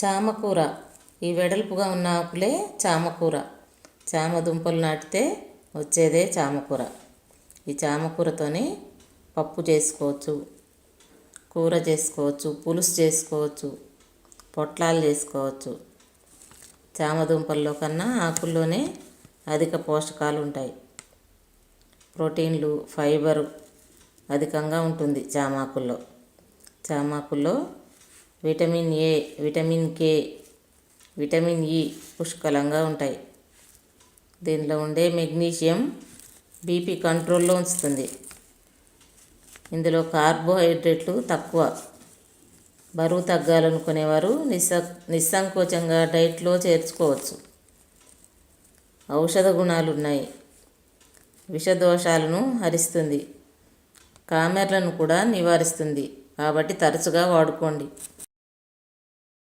చామకూర. ఈ వెడల్పుగా ఉన్న ఆకులే చామకూర. చామ దుంపలు నాటితే వచ్చేదే చామకూర. ఈ చామకూరతోని పప్పు చేసుకోవచ్చు, కూర చేసుకోవచ్చు, పులుసు చేసుకోవచ్చు, పొట్లాలు చేసుకోవచ్చు. చామ దుంపల్లో కన్నా ఆకుల్లోనే అధిక పోషకాలు ఉంటాయి. ప్రోటీన్లు, ఫైబరు అధికంగా ఉంటుంది చామాకుల్లో. చామాకుల్లో vitamin A, vitamin K, vitamin E పుష్కలంగా ఉంటాయి. దీనిలో ఉండే మెగ్నీషియం బీపీ కంట్రోల్లో ఉంచుతుంది. ఇందులో కార్బోహైడ్రేట్లు తక్కువ. బరువు తగ్గాలనుకునేవారు నిస్సంకోచంగా డైట్లో చేర్చుకోవచ్చు. ఔషధ గుణాలు ఉన్నాయి. విషదోషాలను హరిస్తుంది, కామెర్లను కూడా నివారిస్తుంది. కాబట్టి తరచుగా వాడుకోండి.